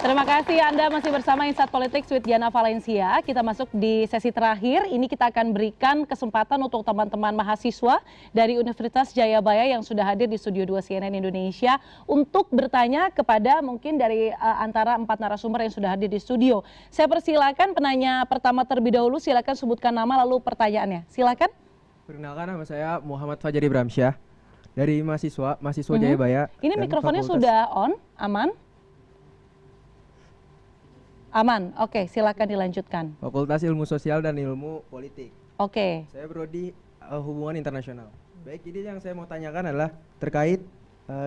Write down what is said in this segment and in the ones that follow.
Terima kasih Anda masih bersama Insight Politics with Diana Valencia. Kita masuk di sesi terakhir. Ini kita akan berikan kesempatan untuk teman-teman mahasiswa dari Universitas Jayabaya yang sudah hadir di Studio 2 CNN Indonesia untuk bertanya kepada mungkin dari antara 4 narasumber yang sudah hadir di studio. Saya persilakan penanya pertama terlebih dahulu, silakan sebutkan nama lalu pertanyaannya. Silakan. Perkenalkan, nama saya Muhammad Fajari Bramsyah dari mahasiswa Jayabaya. Ini mikrofonnya sudah on, aman? Aman, oke, silakan dilanjutkan. Fakultas Ilmu Sosial dan Ilmu Politik. Oke. Saya prodi Hubungan Internasional. Baik, jadi yang saya mau tanyakan adalah terkait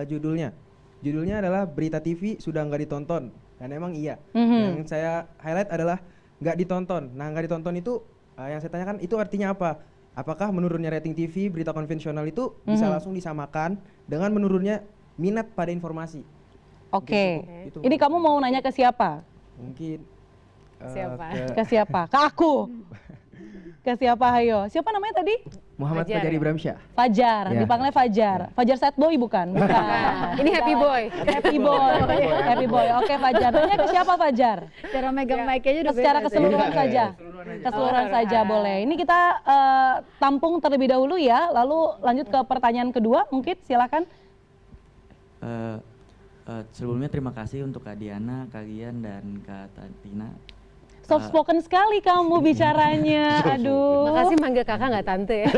judulnya. Judulnya adalah Berita TV sudah nggak ditonton, dan emang iya. Yang saya highlight adalah nggak ditonton. Nah, nggak ditonton itu yang saya tanyakan itu artinya apa? Apakah menurunnya rating TV berita konvensional itu bisa langsung disamakan dengan menurunnya minat pada informasi? Oke. Ini kamu mau nanya ke siapa? Mungkin ke siapa? Ke aku. Ke siapa? Ayo. Siapa namanya tadi? Muhammad Fajari Bramsyah. Fajar, Ya. dipanggilnya Fajar. Fajar Sad Boy bukan? Bukan. Ini Happy Boy. Happy Boy. Happy Boy. Oke, Fajar. Nanya ke siapa Fajar? Cara megang mic aja udah Secara beda. keseluruhan saja. Keseluruhan saja boleh. Ini kita tampung terlebih dahulu ya, lalu lanjut ke pertanyaan kedua mungkin, silakan. Sebelumnya terima kasih untuk Kak Diana, Kak Gian, dan Kak Tatina. Soft spoken sekali kamu bicaranya. Aduh. Makasih manggil kakak nggak tante ya.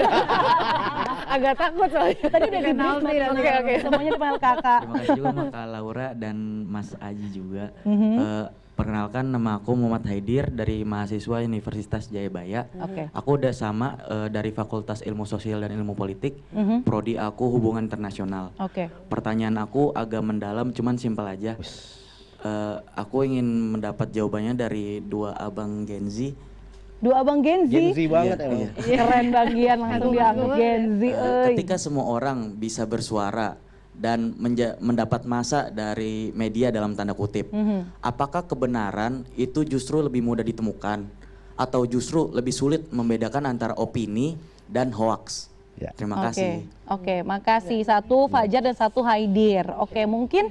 Agak takut soalnya. Tadi udah di Oke. semuanya dipanggil kakak. Terima kasih juga sama Kak Laura dan Mas Aji juga. Perkenalkan, nama aku Muhammad Haidir dari mahasiswa Universitas Jayabaya. Oke. Aku udah sama dari Fakultas Ilmu Sosial dan Ilmu Politik. Prodi aku Hubungan Internasional. Oke. Pertanyaan aku agak mendalam, cuman simpel aja. Aku ingin mendapat jawabannya dari dua abang Gen Z. Dua abang Gen Z. Gen Z banget emang. Keren bagian langsung dianggap Gen Z. Ketika semua orang bisa bersuara dan mendapat massa dari media dalam tanda kutip, apakah kebenaran itu justru lebih mudah ditemukan atau justru lebih sulit membedakan antara opini dan hoax? Ya. Terima kasih. Oke, makasih. Satu Fajar dan satu Haidir. Oke, mungkin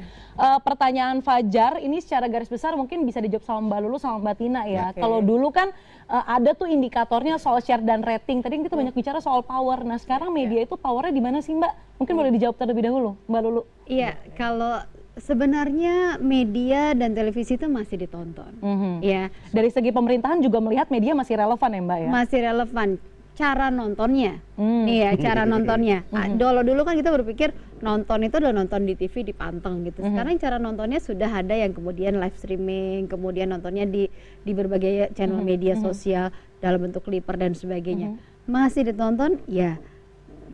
pertanyaan Fajar ini secara garis besar mungkin bisa dijawab sama Mbak Lulu sama Mbak Tina ya. Kalau dulu kan ada tuh indikatornya soal share dan rating. Tadi kita banyak bicara soal power. Nah, sekarang media itu powernya di mana sih, Mbak? Mungkin boleh dijawab terlebih dahulu, Mbak Lulu. Iya, kalau sebenarnya media dan televisi itu masih ditonton. Ya, Dari segi pemerintahan juga melihat media masih relevan ya, Mbak ya? masih relevan. Cara nontonnya, nih ya cara nontonnya. Dulu kan kita berpikir nonton itu adalah nonton di TV dipanteng gitu. Sekarang cara nontonnya sudah ada yang kemudian live streaming, kemudian nontonnya di berbagai channel media sosial dalam bentuk clipper dan sebagainya. Masih ditonton ya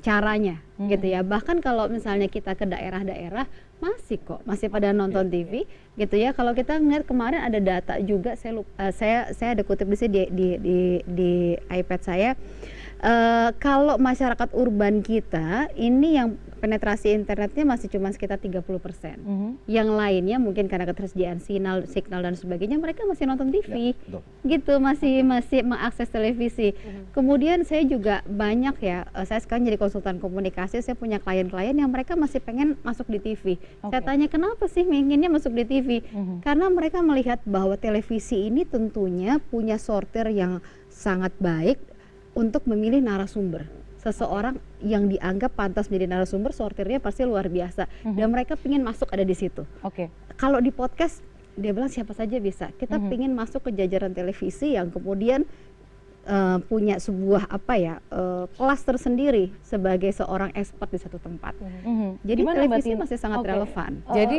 caranya gitu ya. Bahkan kalau misalnya kita ke daerah-daerah masih pada nonton TV gitu ya. Kalau kita ngeliat kemarin ada data juga, saya ada kutip di sini di iPad saya. Kalau masyarakat urban kita ini yang penetrasi internetnya masih cuma sekitar 30%. Yang lainnya mungkin karena ketersediaan signal dan sebagainya, mereka masih nonton TV. Gitu, masih mengakses televisi. Kemudian saya juga banyak ya, saya sekarang jadi konsultan komunikasi, saya punya klien-klien yang mereka masih pengen masuk di TV. Saya tanya kenapa sih inginnya masuk di TV? Karena mereka melihat bahwa televisi ini tentunya punya sortir yang sangat baik untuk memilih narasumber. Seseorang yang dianggap pantas menjadi narasumber, sortirnya pasti luar biasa. Dan mereka pingin masuk ada di situ. Kalau di podcast, dia bilang siapa saja bisa. Kita pingin masuk ke jajaran televisi yang kemudian punya sebuah kelas tersendiri sebagai seorang expert di satu tempat. Jadi Gimana, televisi Mbak Tina? masih sangat relevan. Jadi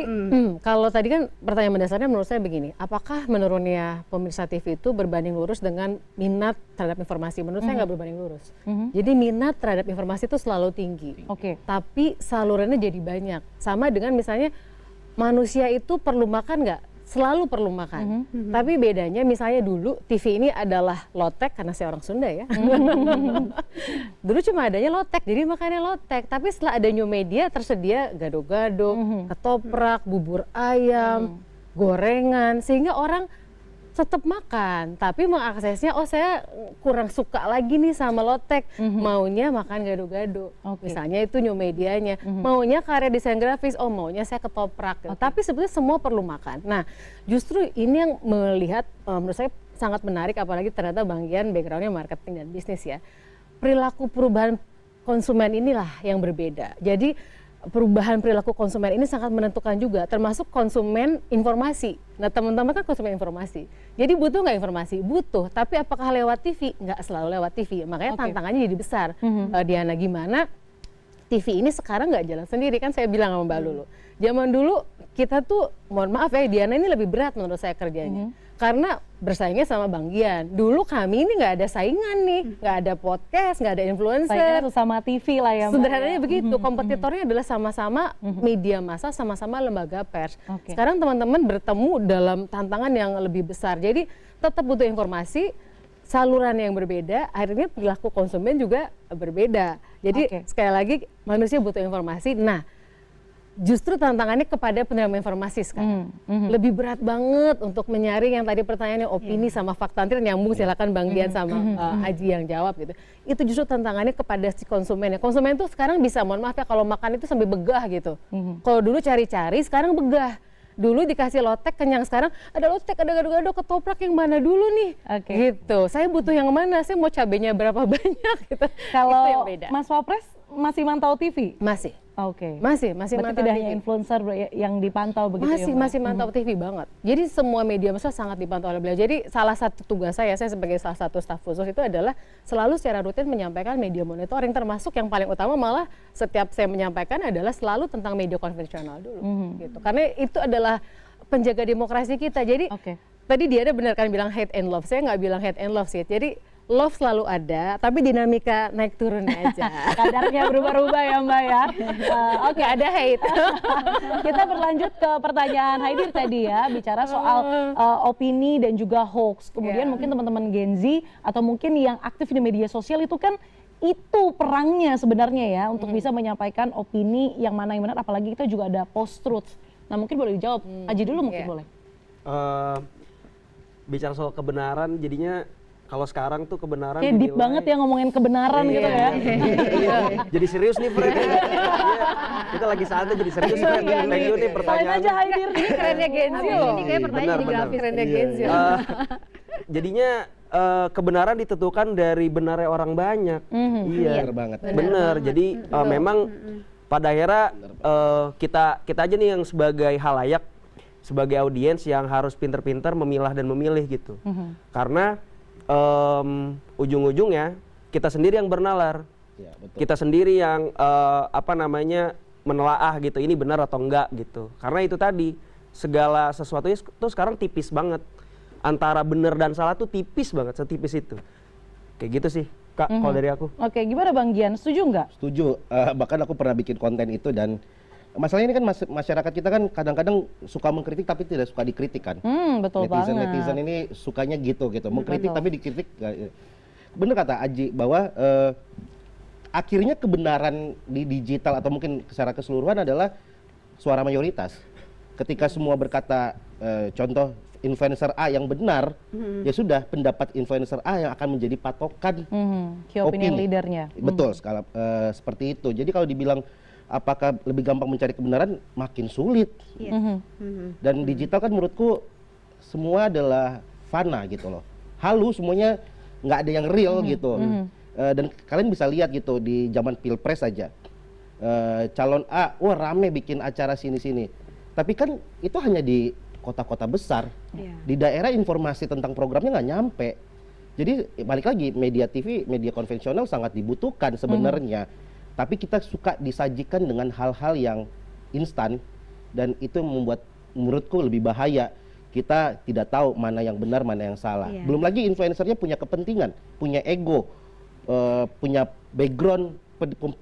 kalau tadi kan pertanyaan mendasarnya menurut saya begini, apakah menurunnya pemirsa TV itu berbanding lurus dengan minat terhadap informasi? Menurut saya nggak berbanding lurus. Jadi minat terhadap informasi itu selalu tinggi. Tapi salurannya jadi banyak. Sama dengan misalnya manusia itu perlu makan nggak? Selalu perlu makan. Tapi bedanya misalnya dulu TV ini adalah lotek, karena saya orang Sunda ya. Dulu cuma adanya lotek, jadi makannya lotek. Tapi setelah ada new media tersedia gado-gado, ketoprak, bubur ayam, gorengan, sehingga orang tetap makan, tapi mengaksesnya, oh saya kurang suka lagi nih sama lotek, maunya makan gado-gado. Misalnya itu new medianya, maunya karya desain grafis, oh maunya saya ketoprak. Tapi sebetulnya semua perlu makan. Nah, justru ini yang melihat menurut saya sangat menarik, apalagi ternyata Bang Gian backgroundnya marketing dan bisnis ya. Perilaku perubahan konsumen inilah yang berbeda. Jadi perubahan perilaku konsumen ini sangat menentukan juga, termasuk konsumen informasi. Nah, teman-teman kan konsumen informasi. Jadi butuh nggak informasi? Butuh. Tapi apakah lewat TV? Nggak selalu lewat TV. Makanya tantangannya jadi besar. Diana, gimana TV ini sekarang nggak jalan sendiri? Kan saya bilang sama Mbak Lulu. Zaman dulu kita tuh, mohon maaf ya, Diana ini lebih berat menurut saya kerjanya. Karena bersaingnya sama Bang Gian. Dulu kami ini nggak ada saingan nih, nggak ada podcast, nggak ada influencer. Saingannya sesama TV lah ya Mbak. Sederhananya begitu, kompetitornya adalah sama-sama media massa, sama-sama lembaga pers. Sekarang teman-teman bertemu dalam tantangan yang lebih besar. Jadi tetap butuh informasi, saluran yang berbeda, akhirnya perilaku konsumen juga berbeda. Jadi sekali lagi manusia butuh informasi. Nah, justru tantangannya kepada penerima informasi sekarang. Lebih berat banget untuk menyaring yang tadi pertanyaannya opini sama fakta. Nanti nyambung, silakan Bang Dian sama Aji yang jawab gitu. Itu justru tantangannya kepada si konsumen. Konsumen tuh sekarang bisa, mohon maaf ya, kalau makan itu sampai begah gitu. Kalau dulu cari-cari, sekarang begah. Dulu dikasih lotek kenyang, sekarang ada lotek, ada gado-gado, ketoprak, yang mana dulu nih? Gitu. Saya butuh yang mana? Saya mau cabenya berapa banyak gitu. Kalau Mas Wapres masih mantau TV? Masih. Masih Berarti mantau tidak TV. hanya influencer yang dipantau begitu ya? Masih mantau TV banget. Jadi semua media massa sangat dipantau oleh beliau. Jadi salah satu tugas saya sebagai salah satu staf khusus itu adalah selalu secara rutin menyampaikan media monitoring, termasuk yang paling utama malah setiap saya menyampaikan adalah selalu tentang media konvensional dulu. Gitu. Karena itu adalah penjaga demokrasi kita. Jadi tadi Diana benar kan bilang hate and love. Saya nggak bilang hate and love sih. Jadi love selalu ada, tapi dinamika naik turun aja. Kadarnya berubah-ubah ya Mbak ya. Oke, ada hate. Kita berlanjut ke pertanyaan Haidir tadi ya, bicara soal opini dan juga hoax. Kemudian mungkin teman-teman Gen Z atau mungkin yang aktif di media sosial itu kan itu perangnya sebenarnya ya, untuk bisa menyampaikan opini yang mana yang benar, apalagi kita juga ada post-truth. Nah mungkin boleh dijawab, Aji dulu mungkin boleh. Bicara soal kebenaran, jadinya kalau sekarang tuh kebenaran kayak deep banget ya ngomongin kebenaran gitu ya. Jadi serius nih Fred. Kita lagi santai jadi serius Fred. Thank you nih pertanyaan. Aja Haidir. Ini kerennya Gen Z loh. Ini kayak pertanyaan di grafis. Kerennya Gen Z. Jadinya kebenaran ditentukan dari benarnya orang banyak. Iya. Benar banget. Bener. Jadi memang pada akhirnya kita aja nih yang sebagai halayak, sebagai audiens yang harus pinter-pinter memilah dan memilih gitu. Karena ujung-ujungnya kita sendiri yang bernalar, kita sendiri yang menelaah gitu, ini benar atau enggak gitu. Karena itu tadi segala sesuatunya tuh sekarang tipis banget, antara benar dan salah tuh tipis banget, setipis itu. Kayak gitu sih Kak, kalau dari aku. Oke, gimana Bang Gian, setuju nggak? Setuju, bahkan aku pernah bikin konten itu, dan masalahnya ini kan masyarakat kita kan kadang-kadang suka mengkritik tapi tidak suka dikritik kan. Betul banget. Netizen ini sukanya gitu, mengkritik tapi dikritik. Bener kata Aji bahwa akhirnya kebenaran di digital atau mungkin secara keseluruhan adalah suara mayoritas. Ketika semua berkata, contoh influencer A yang benar, ya sudah pendapat influencer A yang akan menjadi patokan key opinion leadernya. Betul, seperti itu. Jadi kalau dibilang apakah lebih gampang mencari kebenaran, makin sulit. Dan digital kan menurutku semua adalah fana gitu loh, halu, semuanya nggak ada yang real gitu. Dan kalian bisa lihat gitu di zaman pilpres aja, calon A, wah rame bikin acara sini-sini, tapi kan itu hanya di kota-kota besar. Di daerah informasi tentang programnya nggak nyampe. Jadi balik lagi, media TV, media konvensional sangat dibutuhkan sebenarnya. Tapi kita suka disajikan dengan hal-hal yang instan, dan itu membuat menurutku lebih bahaya. Kita tidak tahu mana yang benar, mana yang salah. Belum lagi influencernya punya kepentingan, punya ego, punya background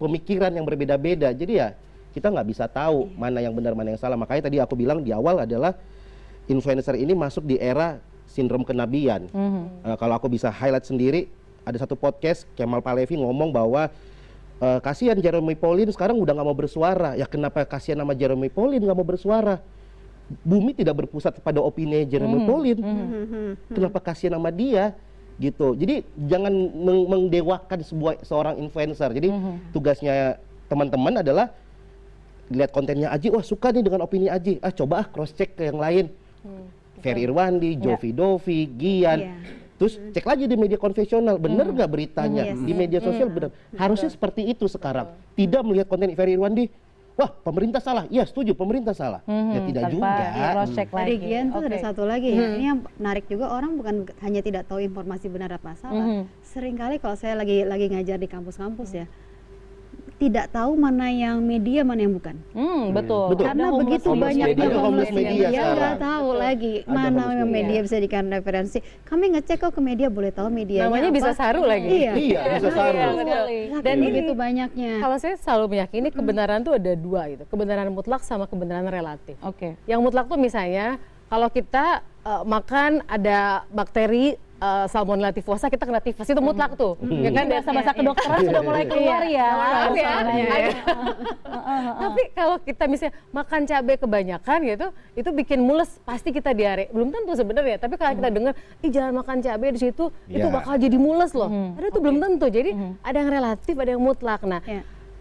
pemikiran yang berbeda-beda. Jadi ya kita nggak bisa tahu mana yang benar, mana yang salah. Makanya tadi aku bilang di awal adalah influencer ini masuk di era sindrom kenabian. Kalau aku bisa highlight sendiri, ada satu podcast Kemal Palevi ngomong bahwa kasihan Jeremy Pauline sekarang udah nggak mau bersuara. Ya kenapa kasihan nama Jeremy Pauline nggak mau bersuara? bumi tidak berpusat pada opini Jeremy Pauline. Kenapa kasihan sama dia? Gitu. Jadi jangan mengdewakan seorang influencer. Jadi tugasnya teman-teman adalah lihat kontennya Aji, wah suka nih dengan opini Aji, coba cross check ke yang lain. Ferry Irwandi, Jovi Dovi, Gian. Terus cek lagi di media konvensional, bener nggak beritanya di media sosial bener. Harusnya seperti itu sekarang. Tidak melihat konten Ferry Irwandi, wah pemerintah salah, iya setuju pemerintah salah. Ya tidak juga. Dari Gian tuh ada satu lagi ya, ini yang menarik juga, orang bukan hanya tidak tahu informasi benar apa salah. Seringkali kalau saya lagi ngajar di kampus-kampus ya, tidak tahu mana yang media, mana yang bukan. Betul. Karena begitu banyaknya homeless media, nggak tahu lagi mana yang media bisa dijadikan referensi. Kami ngecek kok ke media, boleh tahu media. Namanya apa. bisa saru lagi. Iya, bisa saru. Dan begitu banyaknya. Kalau saya selalu meyakini kebenaran tuh ada dua gitu, kebenaran mutlak sama kebenaran relatif. Yang mutlak tuh misalnya kalau kita makan ada bakteri Salmonella typhosa, kita kena tifus, itu mutlak tuh. Ya kan bahasa kedokteran sudah mulai keluar ya. Tapi kalau kita misalnya makan cabai kebanyakan gitu, itu bikin mules, pasti kita diare. Belum tentu sebenarnya, tapi kalau kita dengar, jangan makan cabai di situ, itu bakal jadi mules loh. Padahal itu belum tentu. Jadi ada yang relatif, ada yang mutlak. Nah,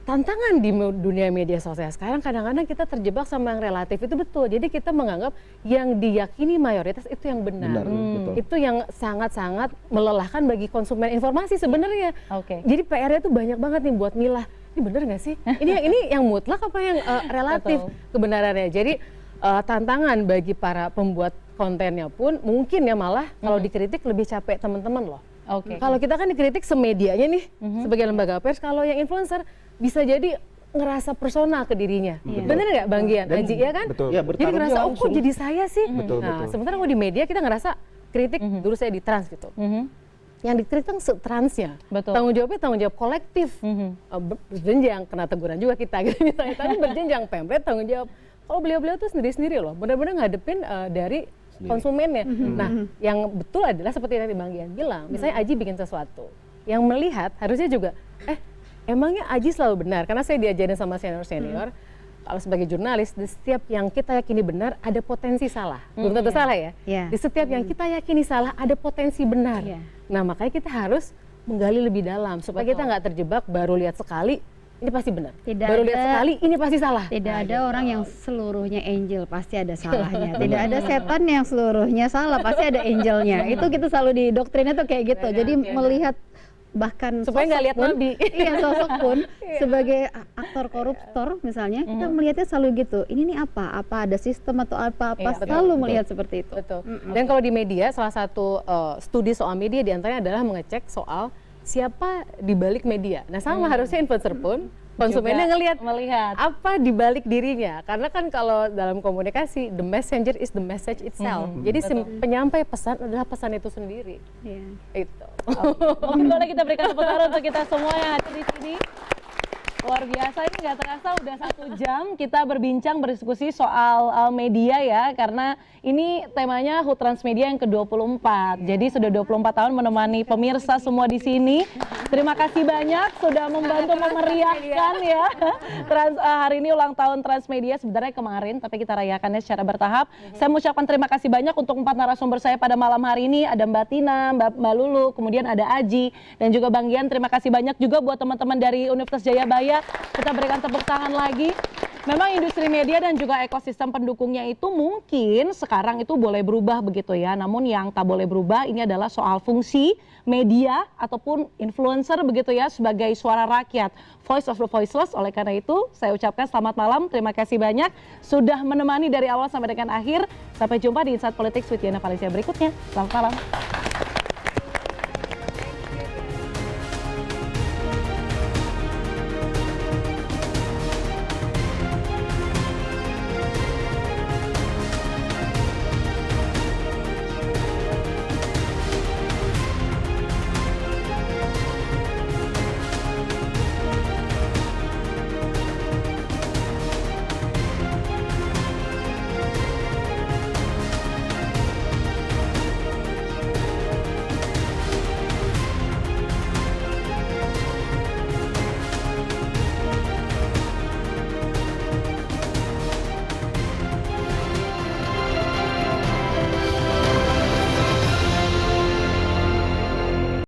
tantangan di dunia media sosial sekarang kadang-kadang kita terjebak sama yang relatif, itu betul. Jadi kita menganggap yang diyakini mayoritas itu yang benar. Itu yang sangat-sangat melelahkan bagi konsumen informasi sebenarnya. Jadi PR-nya tuh banyak banget nih buat milah. Ini benar nggak sih? Ini yang mutlak apa yang relatif kebenarannya? Jadi tantangan bagi para pembuat kontennya pun mungkin ya malah kalau dikritik lebih capek teman-teman loh. Kalau kita kan dikritik semedianya nih sebagai lembaga pers, kalau yang influencer bisa jadi ngerasa personal ke dirinya. Bener nggak Bang Gian? Aji ya kan? Betul. Ya, jadi ngerasa, oh kok jadi saya sih? Betul, nah, sementara kalau di media kita ngerasa kritik, dulu saya di trans gitu. Yang dikritik kan setransnya. Tanggung jawabnya tanggung jawab kolektif. Berjenjang, kena teguran juga kita gitu misalnya. Tapi berjenjang, pemret tanggung jawab. Kalau beliau-beliau tuh sendiri-sendiri loh, benar-benar ngadepin dari konsumennya. Nah, yang betul adalah seperti yang Bang Gian bilang, misalnya Aji bikin sesuatu, yang melihat harusnya juga, emangnya Aji selalu benar? Karena saya diajarin sama senior-senior, kalau sebagai jurnalis, di setiap yang kita yakini benar, ada potensi salah. Belum tentu salah ya? Di setiap yang kita yakini salah, ada potensi benar. Nah, makanya kita harus menggali lebih dalam, supaya kita nggak terjebak baru lihat sekali, ini pasti benar. Baru lihat sekali, ini pasti salah. Tidak ada orang yang seluruhnya angel, pasti ada salahnya. Tidak ada setan yang seluruhnya salah, pasti ada angelnya. Itu kita selalu di doktrinnya tuh kayak gitu. Jadi melihat bahkan supaya nggak lihat nabi. Iya, sosok pun sebagai aktor koruptor misalnya, kita melihatnya selalu gitu. Ini nih apa ada sistem atau apa-apa, selalu melihat seperti itu. Dan kalau di media, salah satu studi soal media diantaranya adalah mengecek soal siapa di balik media. Nah, sama harusnya influencer pun konsumennya melihat apa di balik dirinya. Karena kan kalau dalam komunikasi, the messenger is the message itself. Jadi penyampai pesan adalah pesan itu sendiri. Itu. Mungkin boleh kita berikan tepuk tangan untuk kita semua yang hadir di sini. Luar biasa, ini nggak terasa udah 1 jam kita berbincang, berdiskusi soal media ya, karena ini temanya HUT Transmedia yang ke-24. Jadi sudah 24 tahun menemani pemirsa semua di sini. Terima kasih banyak sudah membantu memeriahkan ya. Hari ini ulang tahun Transmedia, sebenarnya kemarin, tapi kita rayakannya secara bertahap. Saya mengucapkan terima kasih banyak untuk 4 narasumber saya pada malam hari ini. Ada Mbak Tina, Mbak Lulu, kemudian ada Aji, dan juga Bang Gian. Terima kasih banyak juga buat teman-teman dari Universitas Jayabaya. Kita berikan tepuk tangan lagi. Memang industri media dan juga ekosistem pendukungnya itu mungkin sekarang itu boleh berubah begitu ya. Namun yang tak boleh berubah ini adalah soal fungsi media ataupun influencer begitu ya sebagai suara rakyat. Voice of the voiceless. Oleh karena itu saya ucapkan selamat malam. Terima kasih banyak sudah menemani dari awal sampai dengan akhir. Sampai jumpa di Insight Politics with Diana Valencia berikutnya. Selamat malam.